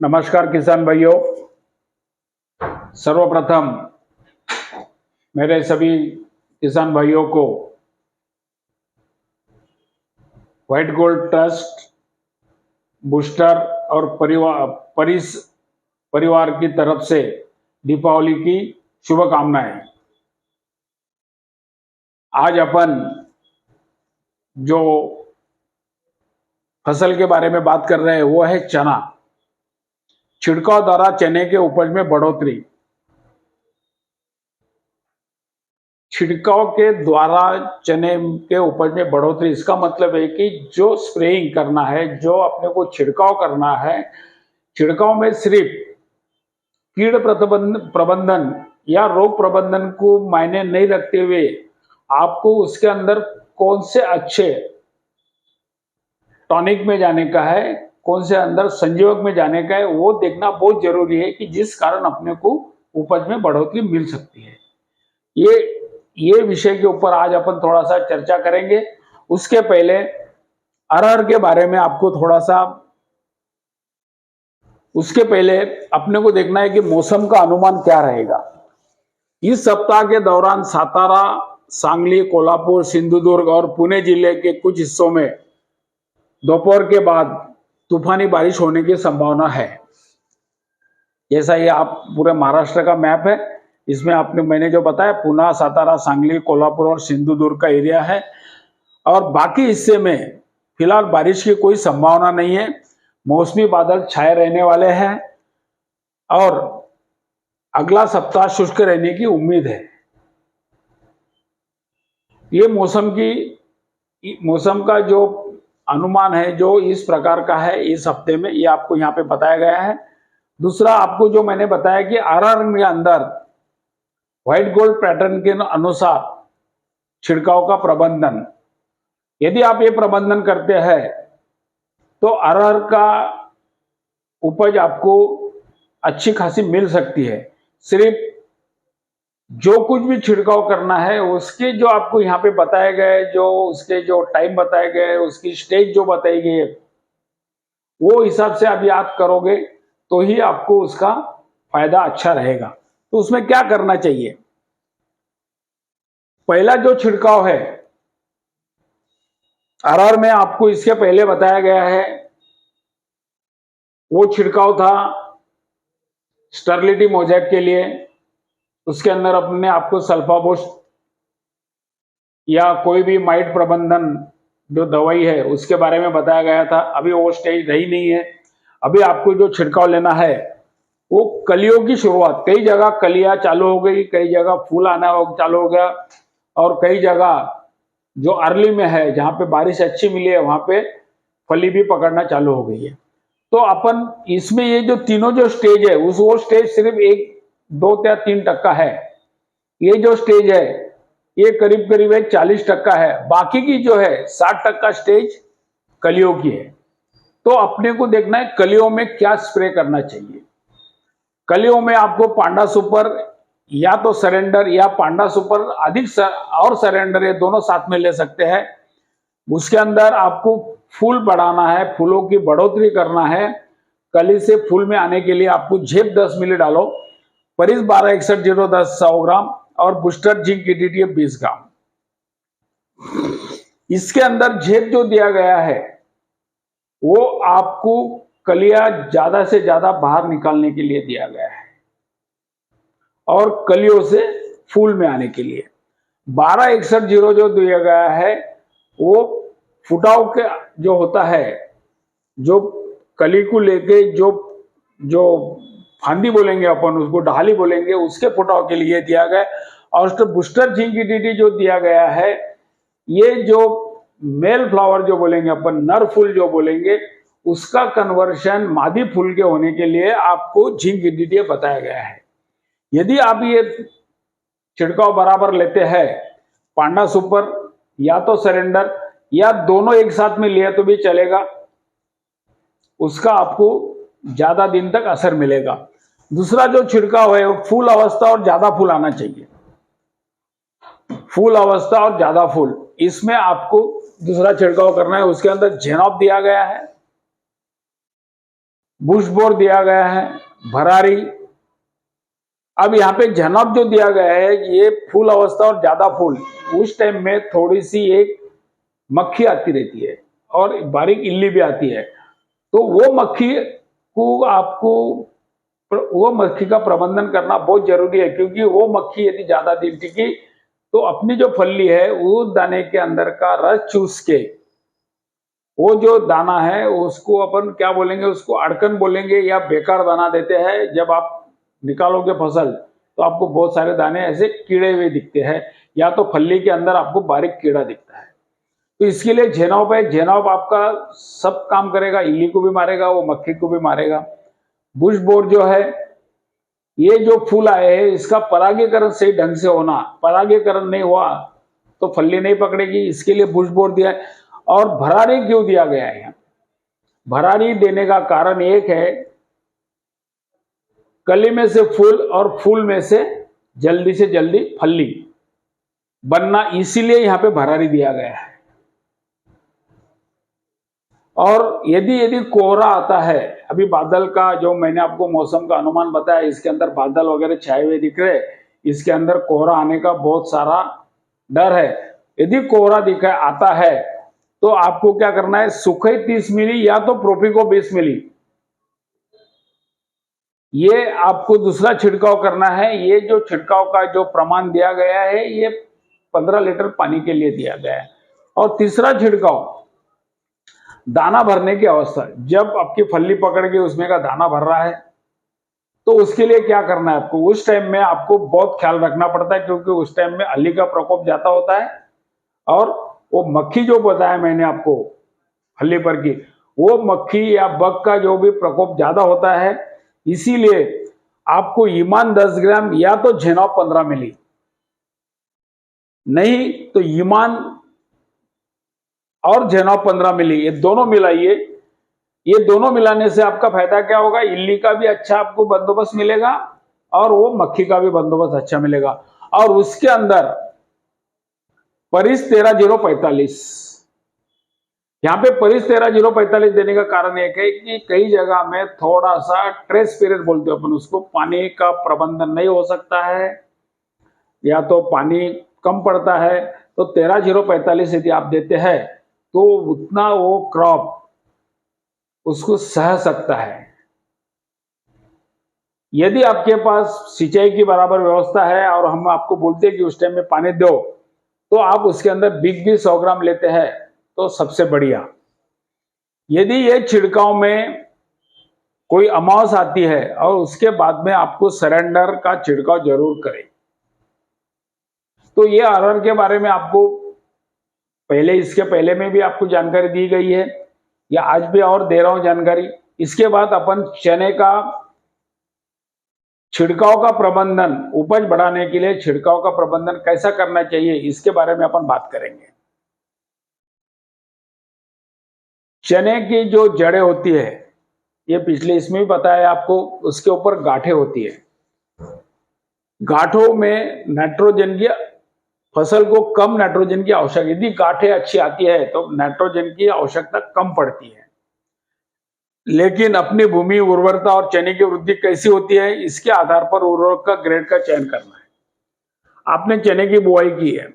नमस्कार किसान भाइयों। सर्वप्रथम मेरे सभी किसान भाइयों को व्हाइट गोल्ड ट्रस्ट बूस्टर और परिवार की तरफ से दीपावली की शुभकामनाएं। आज अपन जो फसल के बारे में बात कर रहे हैं वो है चना। छिड़काव द्वारा चने के उपज में बढ़ोतरी। छिड़काव के द्वारा चने के उपज में बढ़ोतरी, इसका मतलब है कि जो स्प्रेइंग करना है, जो अपने को छिड़काव करना है, छिड़काव में सिर्फ कीड़ प्रबंधन या रोग प्रबंधन को मायने नहीं रखते हुए आपको उसके अंदर कौन से अच्छे टॉनिक में जाने का है, कौन से अंदर संजीवक में जाने का है, वो देखना बहुत जरूरी है कि जिस कारण अपने को उपज में बढ़ोतरी मिल सकती है। ये विषय के ऊपर आज अपन थोड़ा सा चर्चा करेंगे। उसके पहले अरहर के बारे में आपको थोड़ा सा, उसके पहले अपने को देखना है कि मौसम का अनुमान क्या रहेगा। इस सप्ताह के दौरान सातारा, सांगली, कोल्हापुर, सिंधुदुर्ग और पुणे जिले के कुछ हिस्सों में दोपहर के बाद तूफानी बारिश होने की संभावना है। जैसा ये आप पूरे महाराष्ट्र का मैप है, इसमें मैंने जो बताया पुणे, सातारा, सांगली, कोल्हापुर और सिंधुदुर्ग का एरिया है, और बाकी हिस्से में फिलहाल बारिश की कोई संभावना नहीं है। मौसमी बादल छाए रहने वाले हैं और अगला सप्ताह शुष्क रहने की उम्मीद है। ये मौसम का जो अनुमान है जो इस प्रकार का है इस हफ्ते में, ये आपको यहाँ पे बताया गया है। दूसरा आपको जो मैंने बताया कि अरहर के अंदर व्हाइट गोल्ड पैटर्न के अनुसार छिड़काव का प्रबंधन, यदि आप ये प्रबंधन करते हैं तो अरहर का उपज आपको अच्छी खासी मिल सकती है। सिर्फ जो कुछ भी छिड़काव करना है उसके जो आपको यहाँ पे बताए गए, जो उसके जो टाइम बताए गए, उसकी स्टेज जो बताई गई है, वो हिसाब से आप याद करोगे तो ही आपको उसका फायदा अच्छा रहेगा। तो उसमें क्या करना चाहिए? पहला जो छिड़काव है अरहर में, आपको इसके पहले बताया गया है, वो छिड़काव था स्टर्लिटी मोजैक के लिए। उसके अंदर अपने आपको सल्फाबोस या कोई भी माइट प्रबंधन जो दवाई है उसके बारे में बताया गया था। अभी वो स्टेज रही नहीं है। अभी आपको जो छिड़काव लेना है वो कलियों की शुरुआत, कई जगह कलियां चालू हो गई, कई जगह फूल आना चालू हो गया, और कई जगह जो अर्ली में है जहां पे बारिश अच्छी मिली है वहां पे फली भी पकड़ना चालू हो गई है। तो अपन इसमें ये जो तीनों जो स्टेज है वो स्टेज सिर्फ 1, 2 या 3% है। ये जो स्टेज है ये करीब करीब 40% है। बाकी की जो है 60% स्टेज कलियों की है। तो अपने को देखना है कलियों में क्या स्प्रे करना चाहिए। कलियों में आपको पांडा सुपर या तो सरेंडर या पांडा सुपर अधिक और सरेंडर, ये दोनों साथ में ले सकते हैं। उसके अंदर आपको फूल बढ़ाना है, फूलों की बढ़ोतरी करना है। कली से फूल में आने के लिए आपको झेप 10 मिली डालो, परिस 126110 100 ग्राम और बूस्टर जिंक EDTA 20 ग्राम। इसके अंदर झेप जो दिया गया है वो आपको कलियां ज्यादा से ज्यादा बाहर निकालने के लिए दिया गया है और कलियों से फूल में आने के लिए। 126110 जो दिया गया है वो फुटाव के जो होता है, जो कली को लेके जो फांदी बोलेंगे अपन, उसको ढाली बोलेंगे, उसके फुटाव के लिए दिया गया। और उसके बूस्टर जिंक EDTA जो दिया गया है, ये जो मेल फ्लावर जो बोलेंगे अपन, नर फूल जो बोलेंगे, उसका कन्वर्शन मादी फूल के होने के लिए आपको जिंक EDTA बताया गया है। यदि आप ये छिड़काव बराबर लेते हैं, पांडा सुपर या तो सरेंडर या दोनों एक साथ में लिया तो भी चलेगा, उसका आपको ज्यादा दिन तक असर मिलेगा। दूसरा जो छिड़काव है वो फूल अवस्था और ज्यादा फूल आना चाहिए। फूल अवस्था और ज्यादा फूल, इसमें आपको दूसरा छिड़काव करना है। उसके अंदर जेनॉप दिया गया है बुशबोर दिया गया है, भरारी। अब यहाँ पे झनप जो दिया गया है, ये फूल अवस्था और ज्यादा फूल, उस टाइम में थोड़ी सी एक मक्खी आती रहती है और बारीक इल्ली भी आती है। तो वो मक्खी को आपको, वो मक्खी का प्रबंधन करना बहुत जरूरी है, क्योंकि वो मक्खी यदि ज्यादा दिन टिकी तो अपनी जो फल्ली है वो दाने के अंदर का रस चूस के, वो जो दाना है उसको अपन क्या बोलेंगे, उसको अड़कन बोलेंगे या बेकार दाना देते हैं। जब आप निकालोगे फसल तो आपको बहुत सारे दाने ऐसे कीड़े हुए दिखते हैं, या तो फल्ली के अंदर आपको बारीक कीड़ा दिखता है। तो इसके लिए झेनाव है, झेनाव आपका सब काम करेगा, इल्ली को भी मारेगा, वो मक्खी को भी मारेगा। बुश बोर जो है, ये जो फूल आए हैं इसका परागीकरण सही ढंग से होना, परागीकरण नहीं हुआ तो फल्ली नहीं पकड़ेगी, इसके लिए बुश बोर दिया है। और भरारी क्यों दिया गया है? भरारी देने का कारण एक है, कली में से फूल और फूल में से जल्दी फल्ली बनना, इसीलिए यहां पे भरारी दिया गया है। और यदि कोहरा आता है, अभी बादल का जो मैंने आपको मौसम का अनुमान बताया, इसके अंदर बादल वगैरह छाए हुए दिख रहे, इसके अंदर कोहरा आने का बहुत सारा डर है। यदि कोहरा दिखा आता है तो आपको क्या करना है, सुखई 30 मिली या तो प्रोपिको 20 मिली, ये आपको दूसरा छिड़काव करना है। ये जो छिड़काव का जो प्रमाण दिया गया है, ये 15 लीटर पानी के लिए दिया गया है। और तीसरा छिड़काव, दाना भरने की अवस्था, जब आपकी फल्ली पकड़ के उसमें का दाना भर रहा है तो उसके लिए क्या करना है आपको, उस टाइम में आपको बहुत ख्याल रखना पड़ता है, क्योंकि उस टाइम में अली का प्रकोप ज्यादा होता है। और वो मक्खी जो बताया मैंने आपको फल्ली पर की, वो मक्खी या बग का जो भी प्रकोप ज्यादा होता है, इसीलिए आपको ईमान 10 ग्राम या तो झेनाव 15 मिली, नहीं तो ईमान और झेनाव 15 मिली, ये दोनों मिलाइए। ये दोनों मिलाने से आपका फायदा क्या होगा, इल्ली का भी अच्छा आपको बंदोबस्त मिलेगा और वो मक्खी का भी बंदोबस्त अच्छा मिलेगा। और उसके अंदर परिस 13045, यहाँ पे परिस 13045 देने का कारण एक है कि कई जगह में थोड़ा सा ट्रेस पीरियड बोलते हैं अपन उसको, पानी का प्रबंधन नहीं हो सकता है या तो पानी कम पड़ता है, तो 13045 यदि आप देते हैं तो उतना वो क्रॉप उसको सह सकता है। यदि आपके पास सिंचाई की बराबर व्यवस्था है और हम आपको बोलते हैं कि उस टाइम में पानी दो, तो आप उसके अंदर बिग भी 100 ग्राम लेते हैं तो सबसे बढ़िया। यदि ये छिड़काव में कोई अमावस आती है और उसके बाद में आपको सरेंडर का छिड़काव जरूर करें। तो ये अरहर के बारे में आपको पहले, इसके पहले में भी आपको जानकारी दी गई है, या आज भी और दे रहा हूं जानकारी। इसके बाद अपन चने का छिड़काव का प्रबंधन, उपज बढ़ाने के लिए छिड़काव का प्रबंधन कैसा करना चाहिए, इसके बारे में अपन बात करेंगे। चने की जो जड़ें होती है, ये पिछले इसमें भी बताया आपको, उसके ऊपर गांठें होती है। गांठों में नाइट्रोजन की, फसल को कम नाइट्रोजन की आवश्यकता, यदि गांठें अच्छी आती है तो नाइट्रोजन की आवश्यकता कम पड़ती है। लेकिन अपनी भूमि उर्वरता और चने की वृद्धि कैसी होती है, इसके आधार पर उर्वरक का ग्रेड का चयन करना है। आपने चने की बुआई की है,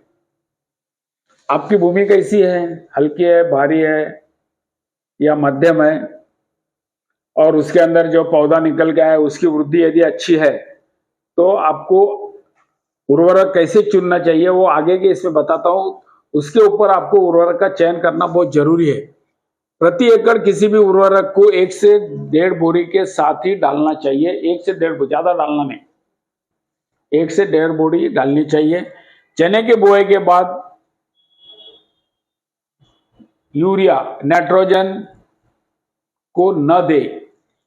आपकी भूमि कैसी है, हल्की है, भारी है या मध्यम है, और उसके अंदर जो पौधा निकल गया है उसकी वृद्धि यदि अच्छी है, तो आपको उर्वरक कैसे चुनना चाहिए वो आगे के इसमें बताता हूं। उसके ऊपर आपको उर्वरक का चयन करना बहुत जरूरी है। प्रति एकड़ किसी भी उर्वरक को 1 से 1.5 बोरी के साथ ही डालना चाहिए। 1 से 1.5, ज्यादा डालना नहीं, 1 से 1.5 बोरी डालनी चाहिए। चने के बुआई के बाद यूरिया, नाइट्रोजन को न दे।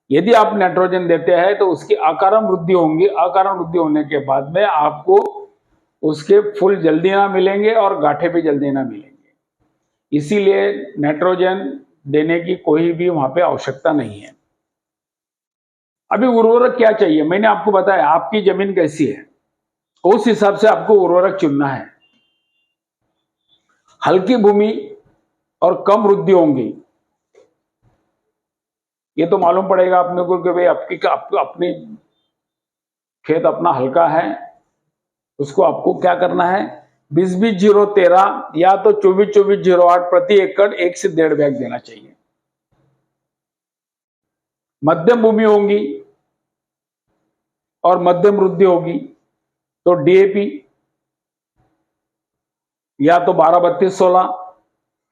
यदि आप नाइट्रोजन देते हैं तो उसकी अकारण वृद्धि होंगी, अकारण वृद्धि होने के बाद में आपको उसके फूल जल्दी ना मिलेंगे और गांठे भी जल्दी ना मिलेंगे। इसीलिए नाइट्रोजन देने की कोई भी वहां पे आवश्यकता नहीं है। अभी उर्वरक क्या चाहिए, मैंने आपको बताया आपकी जमीन कैसी है, उस हिसाब से आपको उर्वरक चुनना है। हल्की भूमि और कम वृद्धि होंगी ये तो मालूम पड़ेगा अपने को कि भाई आपको अपनी खेत अपना हल्का है, उसको आपको क्या करना है, 20-20-0-13 या तो 24-24-08 प्रति एकड़ 1 से 1.5 बैग देना चाहिए। मध्यम भूमि होगी और मध्यम वृद्धि होगी तो डीएपी या तो 12-32-16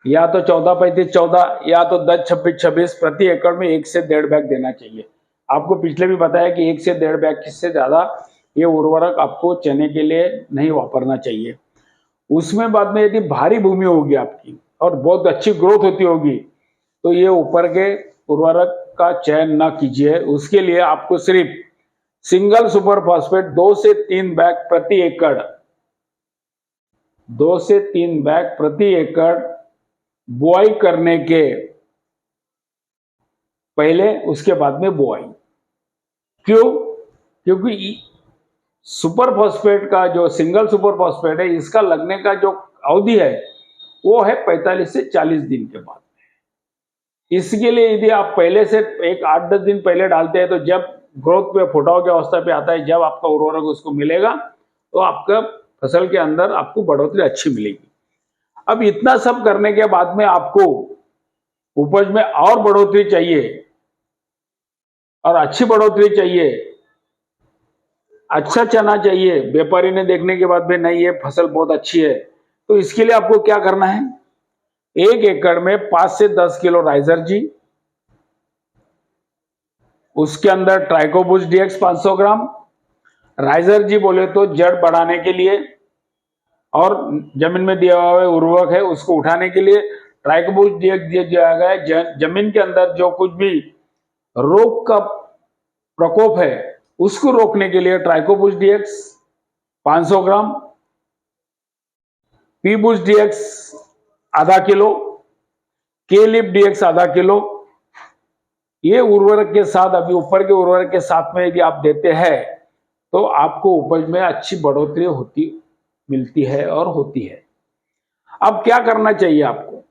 या तो 14-35-14 या तो 10-26-26 प्रति एकड़ में 1 से 1.5 बैग देना चाहिए। आपको पिछले भी बताया कि 1 से 1.5 बैग से ज्यादा ये उर्वरक आपको चने के लिए नहीं वापरना चाहिए। उसमें बाद में यदि भारी भूमि होगी आपकी और बहुत अच्छी ग्रोथ होती होगी तो ये ऊपर के उर्वरक का चयन ना कीजिए। उसके लिए आपको सिर्फ सिंगल सुपर फॉस्फेट 2 से 3 बैग प्रति एकड़, 2 से 3 बैग प्रति एकड़ बुआई करने के पहले उसके बाद में बुआई। क्यों? क्योंकि सुपर फॉस्फेट का जो सिंगल सुपर फॉस्फेट है इसका लगने का जो अवधि है वो है 45 से 40 दिन के बाद। इसके लिए यदि आप पहले से एक 8-10 दिन पहले डालते हैं तो जब ग्रोथ पे फुटाव की अवस्था पे आता है, जब आपका उर्वरक उसको मिलेगा तो आपका फसल के अंदर आपको बढ़ोतरी अच्छी मिलेगी। अब इतना सब करने के बाद में आपको उपज में और बढ़ोतरी चाहिए और अच्छी बढ़ोतरी चाहिए, अच्छा चना चाहिए, व्यापारी ने देखने के बाद में नहीं ये फसल बहुत अच्छी है, तो इसके लिए आपको क्या करना है, 1 एकड़ में 5 से 10 किलो राइजरजी, उसके अंदर ट्राइकोबुस डीएक्स 500 ग्राम। राइजरजी बोले तो जड़ बढ़ाने के लिए और जमीन में दिया हुआ उर्वरक है उसको उठाने के लिए। ट्राइकोबुस डीएक्स दिया जाएगा है जमीन के अंदर जो कुछ भी रोग का प्रकोप है उसको रोकने के लिए ट्राइकोबुस डीएक्स 500 ग्राम, पीबुस डीएक्स आधा किलो, केलिप डीएक्स आधा किलो। ये उर्वरक के साथ अभी ऊपर के उर्वरक के साथ में यदि आप देते हैं तो आपको उपज में अच्छी बढ़ोतरी मिलती है और होती है। अब क्या करना चाहिए आपको,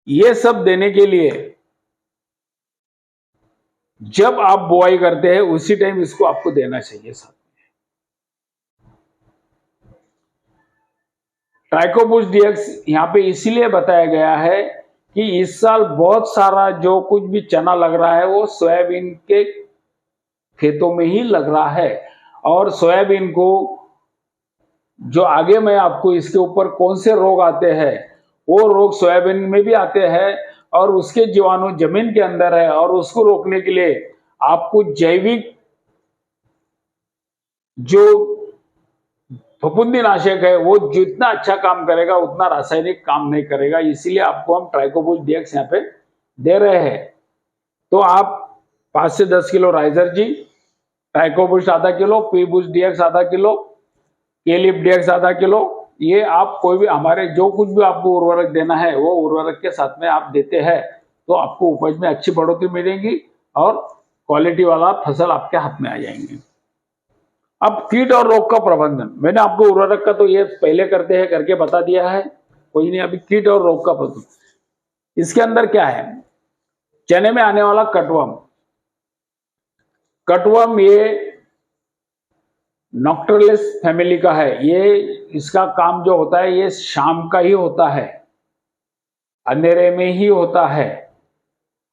ये सब देने के लिए जब आप बुआई करते हैं उसी टाइम इसको आपको देना चाहिए साथ में। ट्राइकोबुस डीएक्स यहां पे इसीलिए बताया गया है कि इस साल बहुत सारा जो कुछ भी चना लग रहा है वो सोयाबीन के खेतों में ही लग रहा है, और सोयाबीन को जो आगे मैं आपको इसके ऊपर कौन से रोग आते हैं वो रोग सोयाबीन में भी आते हैं और उसके जीवाणु जमीन के अंदर है, और उसको रोकने के लिए आपको जैविक जो फफूंदीनाशक है वो जितना अच्छा काम करेगा उतना रासायनिक काम नहीं करेगा। इसीलिए आपको हम ट्राइकोबुस डीएक्स यहाँ पे दे रहे हैं। तो आप 5 से 10 किलो राइजरजी, ट्राइकोबुस आधा किलो, पीबुस डीएक्स आधा किलो, केलिप डीएक्स आधा किलो, ये आप कोई भी हमारे जो कुछ भी आपको उर्वरक देना है वो उर्वरक के साथ में आप देते हैं तो आपको उपज में अच्छी बढ़ोतरी मिलेगी और क्वालिटी वाला फसल आपके हाथ में आ जाएंगे। अब कीट और रोग का प्रबंधन, मैंने आपको उर्वरक का तो ये पहले करके बता दिया है, कोई नहीं। अभी कीट और रोग का प्रबंधन, इसके अंदर क्या है, चने में आने वाला कटवर्म ये नॉक्टर्लिस फैमिली का है। ये इसका काम जो होता है ये शाम का ही होता है, अंधेरे में ही होता है।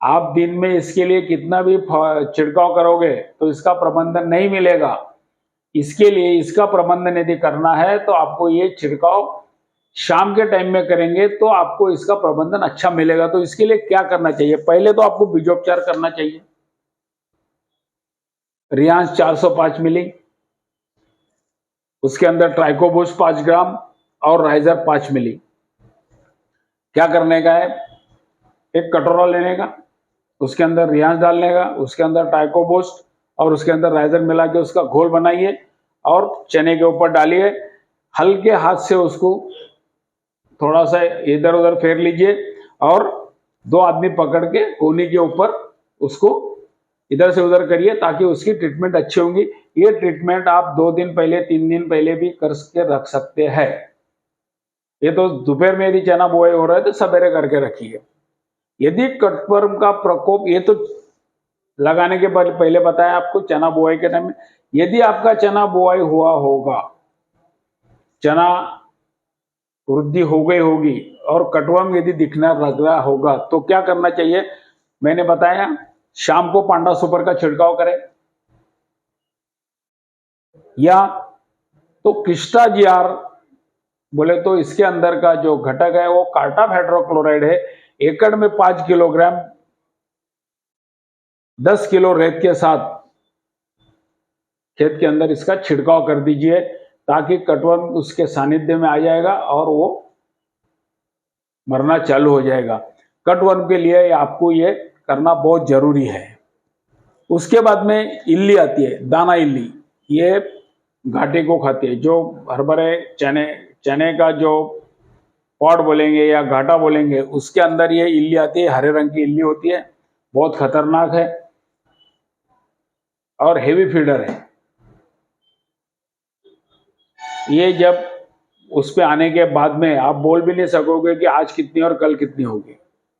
आप दिन में इसके लिए कितना भी छिड़काव करोगे तो इसका प्रबंधन नहीं मिलेगा। इसके लिए इसका प्रबंधन यदि करना है तो आपको ये छिड़काव शाम के टाइम में करेंगे तो आपको इसका प्रबंधन अच्छा मिलेगा। तो इसके लिए क्या करना चाहिए, पहले तो आपको बीजोपचार करना चाहिए। रियांस 405 मिली, उसके अंदर ट्राइकोबुस 5 ग्राम और राइजर 5 मिली। क्या करने का है, एक कटोरा लेने का, उसके अंदर रियांस डालने का, उसके अंदर ट्राइकोबुस और उसके अंदर राइजर मिला के उसका घोल बनाइए और चने के ऊपर डालिए। हल्के हाथ से उसको थोड़ा सा इधर उधर फेर लीजिए और 2 आदमी पकड़ के कोनी के ऊपर उसको इधर से उधर करिए ताकि उसकी ट्रीटमेंट अच्छी होगी। ये ट्रीटमेंट आप 2 दिन पहले 3 दिन पहले भी करके रख सकते हैं। ये तो दोपहर में यदि चना बुआई हो रहा है तो सवेरे करके रखिए। यदि कटवर्म का प्रकोप, ये तो लगाने के बाद पहले बताया आपको चना बुआई के टाइम में, यदि आपका चना बुआई हुआ होगा, चना वृद्धि हो गई होगी और कटवर्म यदि दिखना लग रहा होगा तो क्या करना चाहिए? मैंने बताया शाम को पांडा सुपर का छिड़काव करें, या तो क्रिस्टा जीआर बोले तो इसके अंदर का जो घटक है वो कार्टाप हाइड्रोक्लोराइड है, एकड़ में 5 किलोग्राम 10 किलो रेत के साथ खेत के अंदर इसका छिड़काव कर दीजिए, ताकि कटवर्म उसके सानिध्य में आ जाएगा और वो मरना चालू हो जाएगा। कटवर्म के लिए आपको ये करना बहुत जरूरी है। उसके बाद में इल्ली आती है, दाना इल्ली, ये घाटे को खाती है। जो हरभरे चने का जो पॉड बोलेंगे या घाटा बोलेंगे, उसके अंदर ये इल्ली आती है, हरे रंग की इल्ली होती है, बहुत खतरनाक है और हेवी फीडर है। ये जब उस पे आने के बाद में आप बोल भी नहीं सकोगे कि आज कितनी और कल कितनी होगी,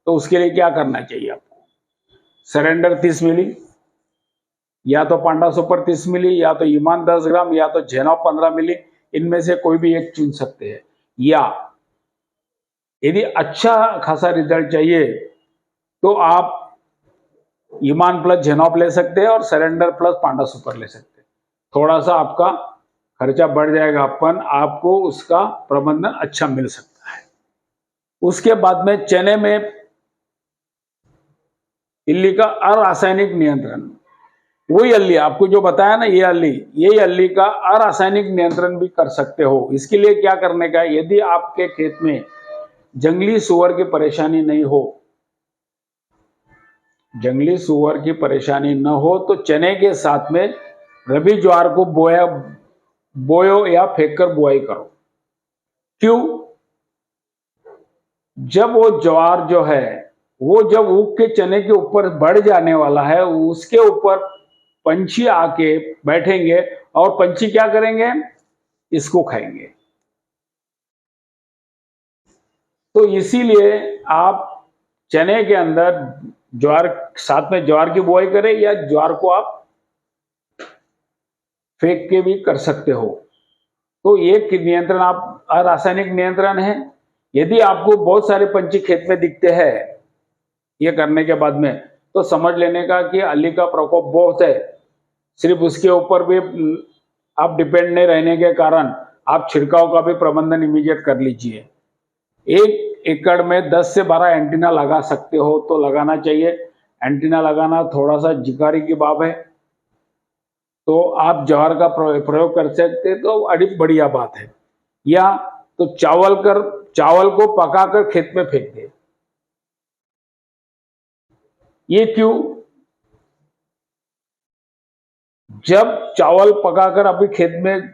तो उसके लिए क्या करना चाहिए आपको? सरेंडर 30 मिली, या तो पांडा सुपर 30 मिली, या तो ईमान 10 ग्राम, या तो जेनॉप 15 मिली, इनमें से कोई भी एक चुन सकते हैं। या यदि अच्छा खासा रिजल्ट चाहिए तो आप ईमान प्लस जेनॉप ले सकते हैं और सरेंडर प्लस पांडा सुपर ले सकते हैं। थोड़ा सा आपका खर्चा बढ़ जाएगा, अपन आपको उसका प्रबंधन अच्छा मिल सकता है। उसके बाद में चने में इल्ली का अरासायनिक नियंत्रण, वही अल्ली आपको जो बताया ना, ये अल्ली का अरासायनिक नियंत्रण भी कर सकते हो। इसके लिए क्या करने का है? यदि आपके खेत में जंगली सुअर की परेशानी नहीं हो, जंगली सुअर की परेशानी न हो, तो चने के साथ में रबी ज्वार को बोयो या फेंक कर बुआई करो। क्यों? जब वो ज्वार जो है वो जब उग के चने के ऊपर बढ़ जाने वाला है, उसके ऊपर पंछी आके बैठेंगे और पंछी क्या करेंगे? इसको खाएंगे। तो इसीलिए आप चने के अंदर ज्वार, साथ में ज्वार की बुआई करें, या ज्वार को आप फेंक के भी कर सकते हो। तो ये नियंत्रण आप अरासायनिक नियंत्रण है। यदि आपको बहुत सारे पंछी खेत में दिखते हैं ये करने के बाद में, तो समझ लेने का कि अली का प्रकोप बहुत है। सिर्फ उसके ऊपर भी आप डिपेंड नहीं रहने के कारण आप छिड़काव का भी प्रबंधन इमीडिएट कर लीजिए। 1 एकड़ में 10 से 12 एंटीना लगा सकते हो तो लगाना चाहिए। एंटीना लगाना थोड़ा सा जिकारी की बात है, तो आप ज्वार का प्रयोग कर सकते तो अड़ी बढ़िया बात है। या तो चावल को पकाकर खेत में फेंक दे। ये क्यों? जब चावल पकाकर अभी खेत में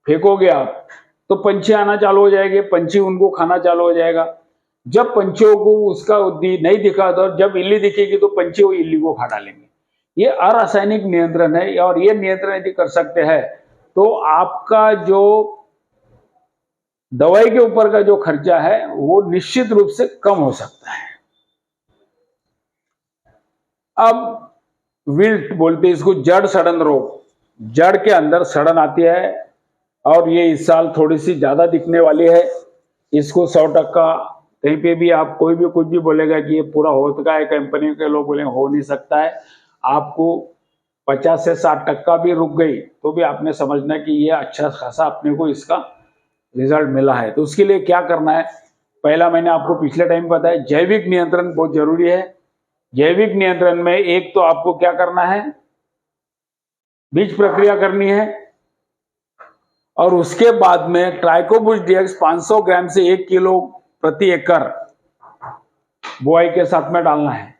फेंकोगे आप, तो पंछी आना चालू हो जाएंगे, पंछी उनको खाना चालू हो जाएगा। जब पंछियों को उसका नहीं दिखा, तो जब इल्ली दिखेगी तो पंछी वो इल्ली को खा डालेंगे। ये अरासायनिक नियंत्रण है, और ये नियंत्रण यदि कर सकते हैं तो आपका जो दवाई के ऊपर का जो खर्चा है वो निश्चित रूप से कम हो सकता है। अब विल्ट बोलते हैं इसको, जड़ सड़न रोग। जड़ के अंदर सड़न आती है और ये इस साल थोड़ी सी ज्यादा दिखने वाली है। इसको 100% कहीं पे भी आप कोई भी कुछ भी बोलेगा कि ये पूरा हो चुका है, कंपनी के लोग बोले हो नहीं सकता है। आपको 50 से 60% भी रुक गई तो भी आपने समझना कि ये अच्छा खासा अपने को इसका रिजल्ट मिला है। तो उसके लिए क्या करना है? पहला मैंने आपको पिछले टाइम बताया, जैविक नियंत्रण बहुत जरूरी है। जैविक नियंत्रण में एक तो आपको क्या करना है? बीज प्रक्रिया करनी है, और उसके बाद में ट्राइकोबुस डीएक्स 500 ग्राम से 1 किलो प्रति एकड़ बुआई के साथ में डालना है।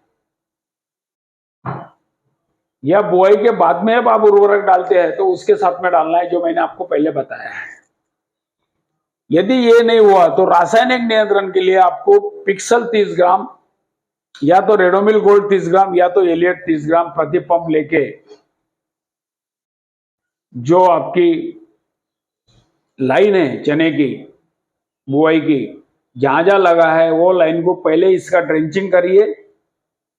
या बुआई के बाद में अब आप उर्वरक डालते हैं तो उसके साथ में डालना है, जो मैंने आपको पहले बताया है। यदि ये नहीं हुआ तो रासायनिक नियंत्रण के लिए आपको पिक्सल 30 ग्राम, या तो रेडोमिल गोल्ड 30 ग्राम, या तो एलियट 30 ग्राम प्रति पंप लेके, जो आपकी लाइन है चने की बुआई की, जहां जहां लगा है वो लाइन को पहले इसका ड्रेंचिंग करिए,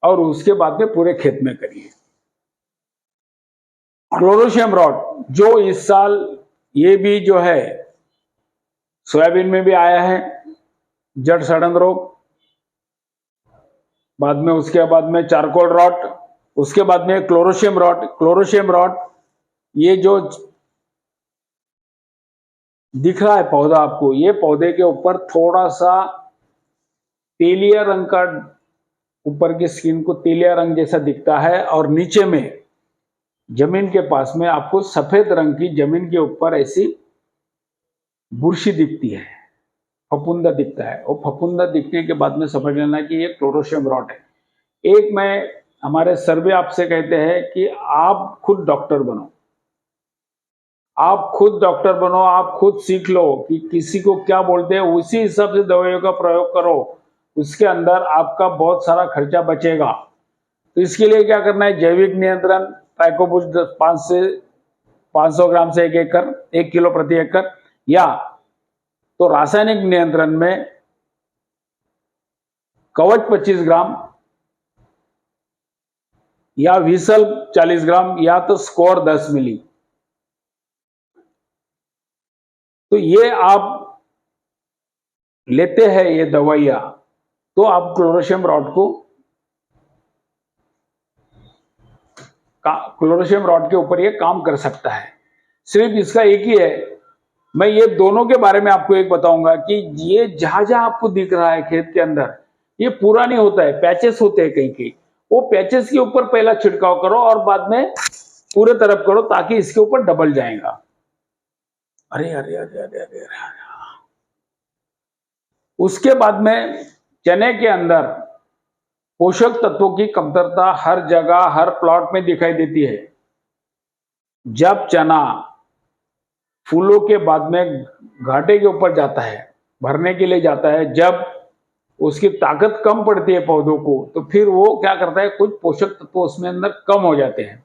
और उसके बाद में पूरे खेत में करिए। क्लोरोशियम रॉड जो इस साल ये भी जो है सोयाबीन में भी आया है, जड़ सड़न रोग, बाद में उसके बाद में चारकोल रॉट, उसके बाद में क्लोरोशियम रॉट। क्लोरोशियम रॉट ये जो दिख रहा है पौधा आपको, ये पौधे के ऊपर थोड़ा सा तेलिया रंग का, ऊपर की स्किन को तेलिया रंग जैसा दिखता है, और नीचे में जमीन के पास में आपको सफेद रंग की जमीन के ऊपर ऐसी बुरशी दिखती है, फफूंदा दिखता है। वो फफूंदा दिखने के बाद में समझ लेना कि ये क्लोरोशियम रॉट है। एक मैं हमारे सर्वे आपसे कहते हैं कि आप खुद डॉक्टर बनो, आप खुद डॉक्टर बनो, आप खुद सीख लो कि किसी को क्या बोलते हैं, उसी हिसाब से दवाइयों का प्रयोग करो। उसके अंदर आपका बहुत सारा खर्चा बचेगा। तो इसके लिए क्या करना है, जैविक नियंत्रण ट्राइकोबुस 5 से 500 ग्राम से 1 किलो प्रति एकड़, या तो रासायनिक नियंत्रण में कवच 25 ग्राम या विसल 40 ग्राम या तो स्कोर 10 मिली। तो ये आप लेते हैं ये दवाइयां, तो आप क्लोरोशियम रॉड को क्लोरोशियम रॉड के ऊपर ये काम कर सकता है। सिर्फ इसका एक ही है, मैं ये दोनों के बारे में आपको एक बताऊंगा कि ये जहां जहां आपको दिख रहा है खेत के अंदर, ये पूरा नहीं होता है, पैचेस होते हैं कहीं कहीं। वो पैचेस के ऊपर पहला छिड़काव करो और बाद में पूरे तरफ करो, ताकि इसके ऊपर डबल जाएगा। अरे अरे अरे अरे अरे अरे, उसके बाद में चने के अंदर पोषक तत्वों की कमतरता हर जगह हर प्लॉट में दिखाई देती है। जब चना फूलों के बाद में घाटे के ऊपर जाता है, भरने के लिए जाता है, जब उसकी ताकत कम पड़ती है पौधों को, तो फिर वो क्या करता है, कुछ पोषक तत्व उसमें अंदर कम हो जाते हैं।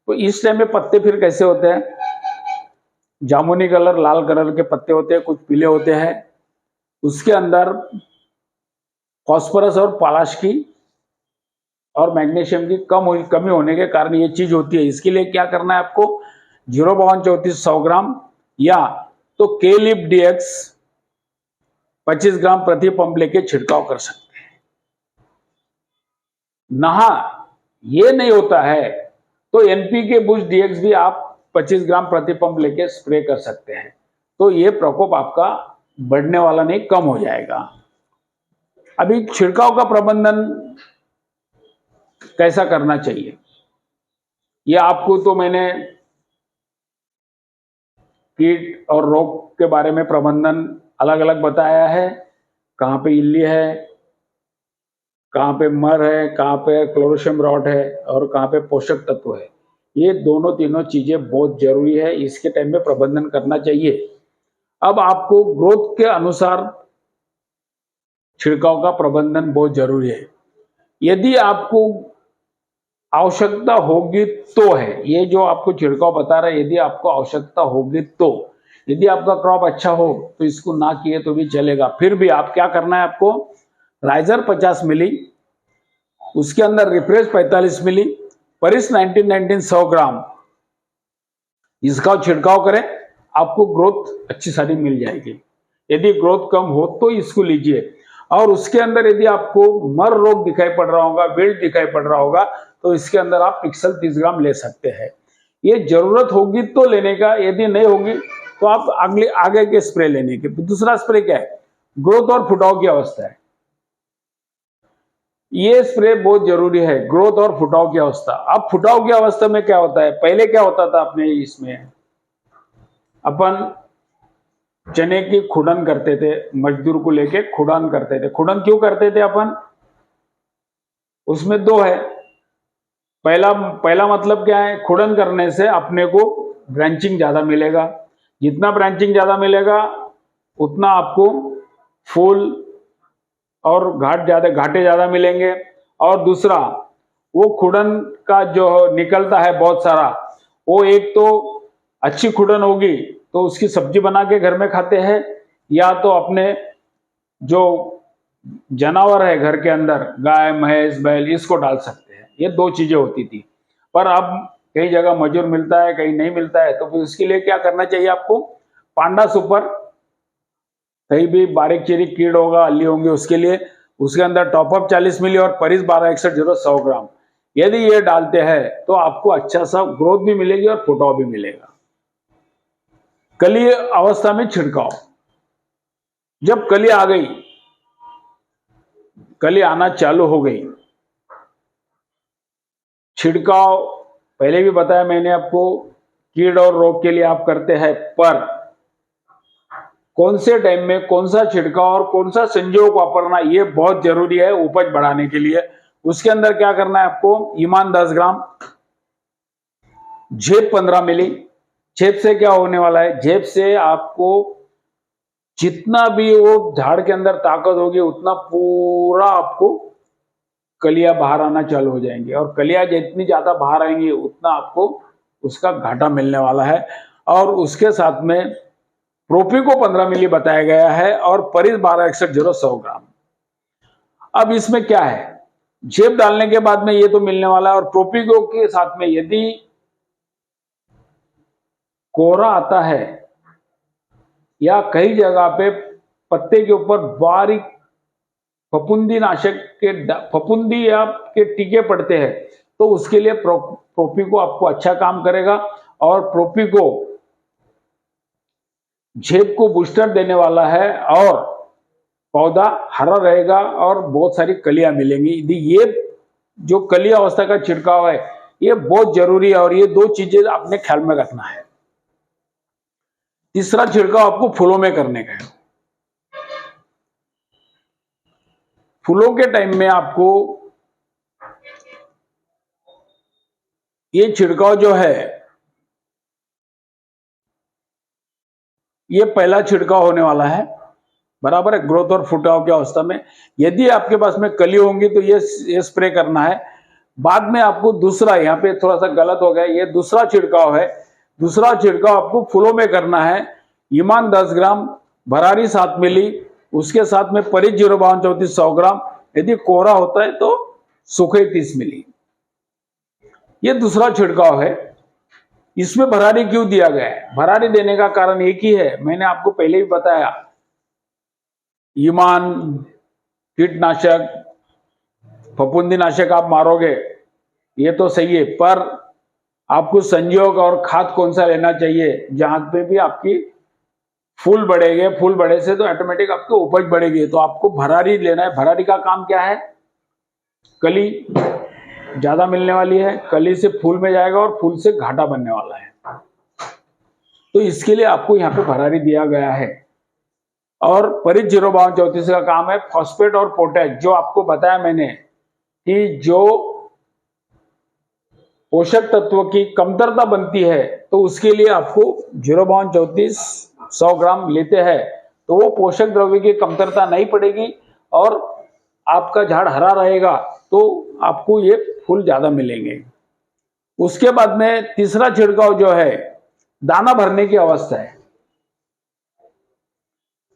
तो इस टाइम में पत्ते फिर कैसे होते हैं, जामुनी कलर लाल कलर के पत्ते होते हैं, कुछ पीले होते हैं। उसके अंदर फास्फोरस और पोटाश की और मैग्नीशियम की कमी होने के कारण ये चीज होती है। इसके लिए क्या करना है आपको, 05234 ग्राम या तो केलिप डीएक्स 25 ग्राम प्रति पंप लेके छिड़काव कर सकते हैं। नहा ये नहीं होता है तो एनपीके बूस्ट डीएक्स भी आप 25 ग्राम प्रति पंप लेके स्प्रे कर सकते हैं। तो ये प्रकोप आपका बढ़ने वाला नहीं, कम हो जाएगा। अभी छिड़काव का प्रबंधन कैसा करना चाहिए, ये आपको तो मैंने कीट और रोग के बारे में प्रबंधन अलग अलग बताया है। कहाँ पे इल्ली है, कहाँ पे मर है, कहाँ पे क्लोरोशियम रॉट है और कहाँ पे पोषक तत्व है। ये दोनों तीनों चीजें बहुत जरूरी है, इसके टाइम में प्रबंधन करना चाहिए। अब आपको ग्रोथ के अनुसार छिड़काव का प्रबंधन बहुत जरूरी है। यदि आपको आवश्यकता होगी तो है, ये जो आपको छिड़काव बता रहा है, यदि आपको आवश्यकता होगी तो, यदि आपका क्रॉप अच्छा हो तो इसको ना किए तो भी चलेगा। फिर भी आप क्या करना है, आपको राइजर 50 मिली, उसके अंदर रिफ्रेश 45 मिली, परिस 1919 100 ग्राम, इसका छिड़काव करें, आपको ग्रोथ अच्छी सारी मिल जाएगी। यदि ग्रोथ कम हो तो इसको लीजिए। और उसके अंदर यदि आपको मर रोग दिखाई पड़ रहा होगा, विल्ट दिखाई पड़ रहा होगा, तो इसके अंदर आप पिक्सल 30 ग्राम ले सकते हैं। ये जरूरत होगी तो लेने का, यदि नहीं होगी तो आप आगे के स्प्रे लेने के। दूसरा स्प्रे क्या है, ग्रोथ और फुटाव की अवस्था है। ये स्प्रे बहुत जरूरी है, ग्रोथ और फुटाव की अवस्था। अब फुटाव की अवस्था में क्या होता है, पहले क्या होता था अपने इसमें, अपन चने की खुड़न करते थे, मजदूर को लेके खुड़न करते थे। खुड़न क्यों करते थे अपन, उसमें दो है। पहला मतलब क्या है, खुड़न करने से अपने को ब्रांचिंग ज्यादा मिलेगा, जितना ब्रांचिंग ज्यादा मिलेगा उतना आपको फूल और घाटे ज्यादा मिलेंगे। और दूसरा, वो खुड़न का जो निकलता है बहुत सारा, वो एक तो अच्छी खुड़न होगी तो उसकी सब्जी बना के घर में खाते हैं, या तो अपने जो जानवर है घर के अंदर, गाय भैंस बैल, इसको डाल सकते हैं। ये दो चीजें होती थी, पर अब कई जगह मजूर मिलता है, कहीं नहीं मिलता है, तो फिर उसके लिए क्या करना चाहिए आपको? पांडा सुपर, कहीं भी बारीक चीरिक कीड़ होगा, अली होंगे, उसके लिए उसके अंदर टॉपअप 40 मिली और परिस 1261 100 ग्राम, यदि ये डालते हैं तो आपको अच्छा सा ग्रोथ भी मिलेगी और फुटाव भी मिलेगा। कली अवस्था में छिड़काव, जब कली आ गई, कली आना चालू हो गई, छिड़काव पहले भी बताया मैंने आपको, कीड़ और रोग के लिए आप करते हैं, पर कौन से टाइम में कौन सा छिड़काव और कौन सा संयोग वापरना, ये बहुत जरूरी है उपज बढ़ाने के लिए। उसके अंदर क्या करना है आपको? ईमान 10 ग्राम, झेप 15 मिली। झेप से क्या होने वाला है? झेप से आपको जितना भी वो झाड़ के अंदर ताकत होगी, उतना पूरा आपको कलियां बाहर आना चालू हो जाएंगी, और कलियां जितनी ज्यादा बाहर आएंगी उतना आपको उसका घाटा मिलने वाला है। और उसके साथ में प्रोपी को 15 मिली बताया गया है और परिस 1261 100 ग्राम। अब इसमें क्या है, झेप डालने के बाद में ये तो मिलने वाला है, और प्रोपिको के साथ में यदि कोहरा आता है या कई जगह पे पत्ते के ऊपर बारीक फफूंदी नाशक के फफूंदी या के टीके पड़ते हैं, तो उसके लिए प्रोपिको आपको अच्छा काम करेगा। और प्रोपिको झेप को बूस्टर देने वाला है और पौधा हरा रहेगा और बहुत सारी कलियां मिलेंगी। ये जो कली अवस्था का छिड़काव है ये बहुत जरूरी है, और ये दो चीजें आपने ख्याल में रखना है। तीसरा छिड़काव आपको फूलों में करने का है। फूलों के टाइम में आपको ये छिड़काव जो है, ये पहला छिड़काव होने वाला है, बराबर है, ग्रोथ और फुटाव की अवस्था में। यदि आपके पास में कली होंगी तो ये स्प्रे करना है। बाद में आपको दूसरा, यहाँ पे थोड़ा सा गलत हो गया, ये दूसरा छिड़काव है। दूसरा छिड़काव आपको फूलों में करना है। ईमान 10 ग्राम, भरारी 7 मिली, उसके साथ में परिच 05234 100 ग्राम, यदि कोहरा होता है तो सूखे 30 मिली। ये दूसरा छिड़काव है। इसमें भरारी क्यों दिया गया है? भरारी देने का कारण एक ही है, मैंने आपको पहले भी बताया, ईमान कीटनाशक फफूंदी नाशक आप मारोगे ये तो सही है, पर आपको संयोग और खाद कौन सा लेना चाहिए? जहां पे भी आपकी फूल बढ़ेंगे, फूल बढ़े से तो ऑटोमेटिक आपकी उपज बढ़ेगी, तो आपको भरारी लेना है। भरारी का काम क्या है? कली ज्यादा मिलने वाली है, कली से फूल में जाएगा और फूल से घाटा बनने वाला है, तो इसके लिए आपको यहाँ पे भरारी दिया गया है। और परिच 05234 का काम है फॉस्फेट और पोटैश, जो आपको बताया मैंने कि जो पोषक तत्व की कमतरता बनती है तो उसके लिए आपको 05234 100 ग्राम लेते हैं, तो वो पोषक द्रव्य की कमतरता नहीं पड़ेगी और आपका झाड़ हरा रहेगा, तो आपको ये फूल ज्यादा मिलेंगे। उसके बाद में तीसरा छिड़काव जो है दाना भरने की अवस्था है।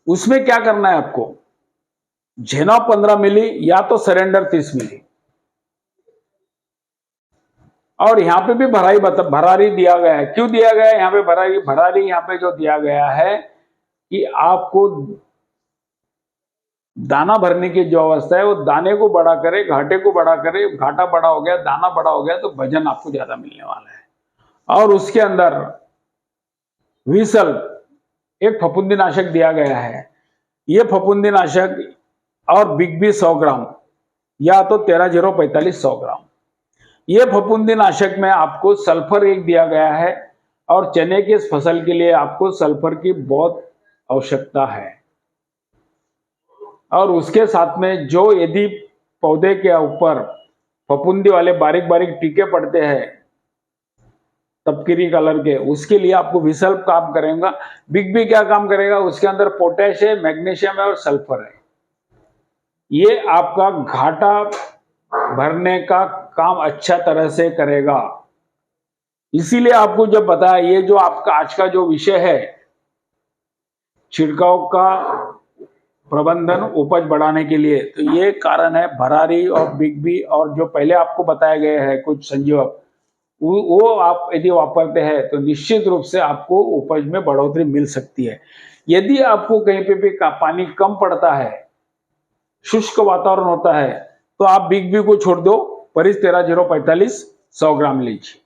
उसमें क्या करना है आपको? झेना 15 मिली या तो सरेंडर 30 मिली, और यहां पे भी भरारी दिया गया है। क्यों दिया गया है यहाँ पे भरारी यहाँ पे जो दिया गया है कि आपको दाना भरने की जो अवस्था है वो दाने को बड़ा करे, घाटे को बड़ा करे। घाटा बड़ा हो गया, दाना बड़ा हो गया, तो वजन आपको ज्यादा मिलने वाला है। और उसके अंदर विसल एक फफूंदी नाशक दिया गया है। ये फफूंदी नाशक और बिग बी 100 ग्राम या तो 13045 100 ग्राम। ये फफूंदी नाशक में आपको सल्फर एक दिया गया है, और चने की इस फसल के लिए आपको सल्फर की बहुत आवश्यकता है। और उसके साथ में जो यदि पौधे के ऊपर फफूंदी वाले बारीक बारीक टीके पड़ते हैं तपकिरी कलर के, उसके लिए आपको विसल काम करेगा। बिग बी क्या काम करेगा? उसके अंदर पोटैश है, मैग्नीशियम है और सल्फर है। ये आपका घाटा भरने का काम अच्छा तरह से करेगा। इसीलिए आपको जब बताया, ये जो आपका आज का जो विषय है छिड़काव का प्रबंधन उपज बढ़ाने के लिए। तो ये कारण है भरारी और बिग बी और जो पहले आपको बताया गया है कुछ संजीवक, वो आप यदि वापरते हैं तो निश्चित रूप से आपको उपज में बढ़ोतरी मिल सकती है। यदि आपको कहीं पे भी पानी कम पड़ता है, शुष्क वातावरण होता है, तो आप बिग बी को छोड़ दो, परिस 13-0-45 100 ग्राम लीजिए।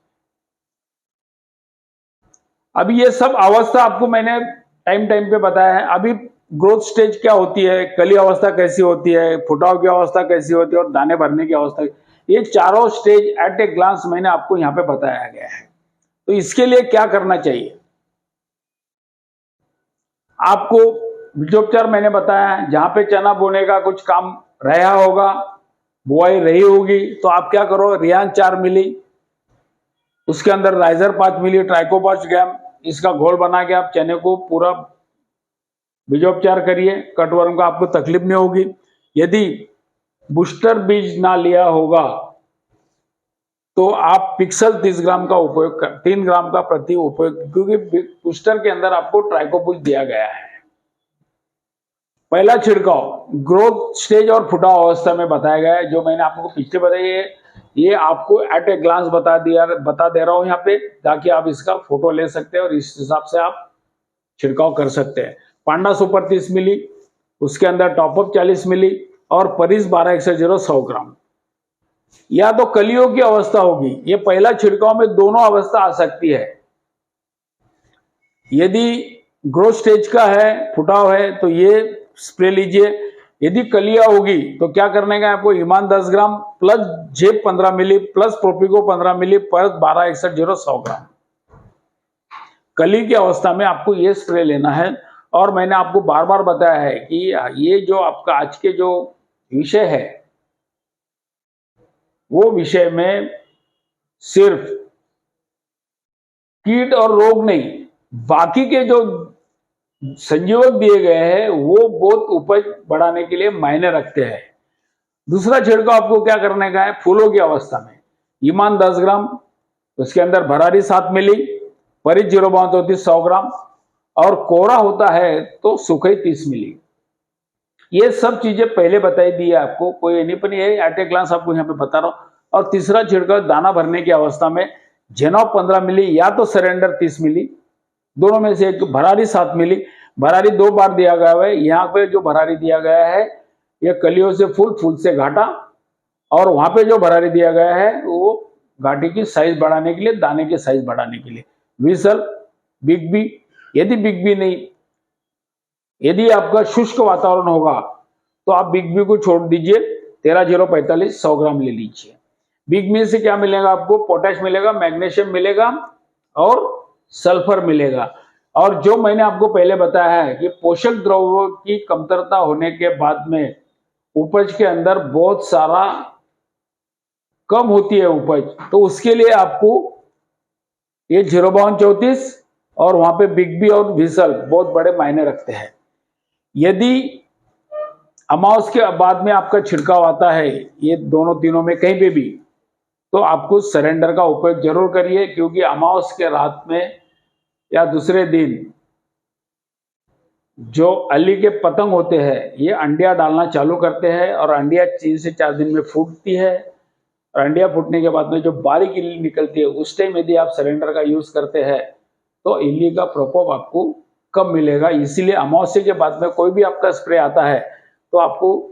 अभी ये सब अवस्था आपको मैंने टाइम पे बताया है। अभी ग्रोथ स्टेज क्या होती है, कली अवस्था कैसी होती है, फुटाव की अवस्था कैसी होती है और दाने भरने की अवस्था, ये चारों स्टेज एट ए ग्लांस मैंने आपको यहाँ पे बताया गया है। तो इसके लिए क्या करना चाहिए, आपको बीजोपचार मैंने बताया है। जहां पे चना बोने का कुछ काम रहा होगा, बुआई रही होगी, तो आप क्या करो, रियान 4 मिली, उसके अंदर राइजर 5 मिली, ट्राइकोपर्स गैम, इसका घोल बना के आप चने को पूरा बीजोपचार करिए। कटवर्म का आपको तकलीफ नहीं होगी। यदि बूस्टर बीज ना लिया होगा तो आप पिक्सल 30 ग्राम का उपयोग कर, 3 ग्राम का प्रति उपयोग, क्योंकि बूस्टर के अंदर आपको ट्राइकोपुल दिया गया है। पहला छिड़काव ग्रोथ स्टेज और फुटाव अवस्था में बताया गया है, जो मैंने आपको पिछले बताई है, ये आपको एट ए ग्लांस बता दे रहा हूं यहाँ पे, ताकि आप इसका फोटो ले सकते हैं और इस हिसाब से आप छिड़काव कर सकते हैं। पांडा सुपर 30 मिली, उसके अंदर टॉपअप 40 मिली और परिस 12-100 100 ग्राम। या तो कलियों की अवस्था होगी, ये पहला छिड़काव में दोनों अवस्था आ सकती है। यदि ग्रोथ स्टेज का है, फुटाव है, तो ये स्प्रे लीजिए। यदि कलिया होगी तो क्या करने का है आपको, ईमान 10 ग्राम प्लस जेप 15 मिली प्लस प्रोपिको 15 मिली प्लस 12-61-0 100 ग्राम। कली की अवस्था में आपको ये स्प्रे लेना है। और मैंने आपको बार बार बताया है कि ये जो आपका आज के जो विषय है, वो विषय में सिर्फ कीट और रोग नहीं, बाकी के जो संजीवक दिए गए हैं वो बहुत उपज बढ़ाने के लिए मायने रखते हैं। दूसरा छिड़काव आपको क्या करने का है, फूलों की अवस्था में ईमान 10 ग्राम, उसके अंदर भरारी 7 मिली, परिच 0.32 100 ग्राम और कोरा होता है तो सुखई 30 मिली। ये सब चीजें पहले बताई दी है आपको, कोई नहीं, पर ये एट ए ग्लांस आपको यहाँ पे बता रहा हूं। और तीसरा छिड़काव दाना भरने की अवस्था में जेनॉप 15 मिली या तो सरेंडर 30 मिली, दोनों में से एक। भरारी 7 मिली, भरारी 2 बार दिया गया है। यहाँ पे जो भरारी दिया गया है ये कलियों से फूल से घाटा, और वहां पे जो भरारी दिया गया है वो घाटी की साइज बढ़ाने के लिए, दाने की साइज बढ़ाने के लिए। विसल बिग बी, यदि बिग बी नहीं, यदि आपका शुष्क वातावरण होगा तो आप बिग बी को छोड़ दीजिए, 13-0-45 100 ग्राम ले लीजिए। बिग बी से क्या मिलेगा आपको, पोटेश मिलेगा, मैग्नीशियम मिलेगा और सल्फर मिलेगा। और जो मैंने आपको पहले बताया है कि पोषक द्रव्यों की कमतरता होने के बाद में उपज के अंदर बहुत सारा कम होती है उपज, तो उसके लिए आपको ये 0.34 और वहां पे बिग बी और विसल बहुत बड़े मायने रखते हैं। यदि अमावस के बाद में आपका छिड़काव आता है, ये दोनों तीनों में कहीं पे भी, तो आपको सरेंडर का उपयोग जरूर करिए, क्योंकि अमावस के रात में या दूसरे दिन जो अली के पतंग होते हैं ये अंडिया डालना चालू करते हैं और अंडिया 3 से 4 दिन में फूटती है। और अंडिया फूटने के बाद में जो बारीक इल्ली निकलती है, उस टाइम यदि आप सरेंडर का यूज करते हैं तो इल्ली का प्रकोप आपको कम मिलेगा। इसीलिए अमावस्या के बाद में कोई भी आपका स्प्रे आता है तो आपको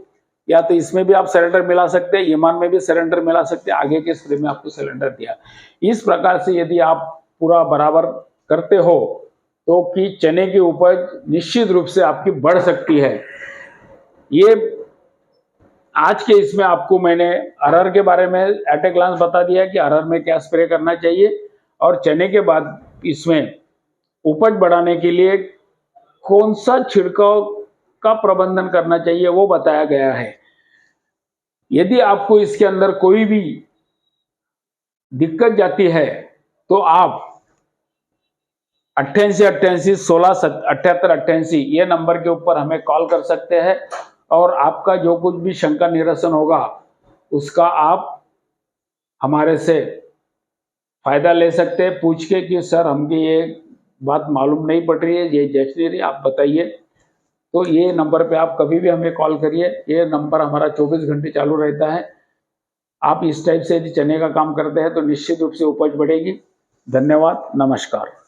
या तो इसमें भी आप सरेंडर मिला सकते हैं, ईमान में भी सरेंडर मिला सकते हैं, आगे के स्प्रे में आपको सरेंडर दिया। इस प्रकार से यदि आप पूरा बराबर करते हो तो कि चने की उपज निश्चित रूप से आपकी बढ़ सकती है। ये आज के इसमें आपको मैंने अरहर के बारे में एट ए ग्लांस बता दिया कि अरहर में क्या स्प्रे करना चाहिए, और चने के बाद इसमें उपज बढ़ाने के लिए कौन सा छिड़काव का प्रबंधन करना चाहिए वो बताया गया है। यदि आपको इसके अंदर कोई भी दिक्कत जाती है तो आप 88-88-16-78-88 ये नंबर के ऊपर हमें कॉल कर सकते हैं, और आपका जो कुछ भी शंका निरसन होगा उसका आप हमारे से फायदा ले सकते हैं, पूछ के कि सर हमको ये बात मालूम नहीं पड़ रही है, ये जच नहीं रही, आप बताइए। तो ये नंबर पे आप कभी भी हमें कॉल करिए। ये नंबर हमारा 24 घंटे चालू रहता है। आप इस टाइप से यदि चने का काम करते हैं तो निश्चित रूप से उपज बढ़ेगी। धन्यवाद, नमस्कार।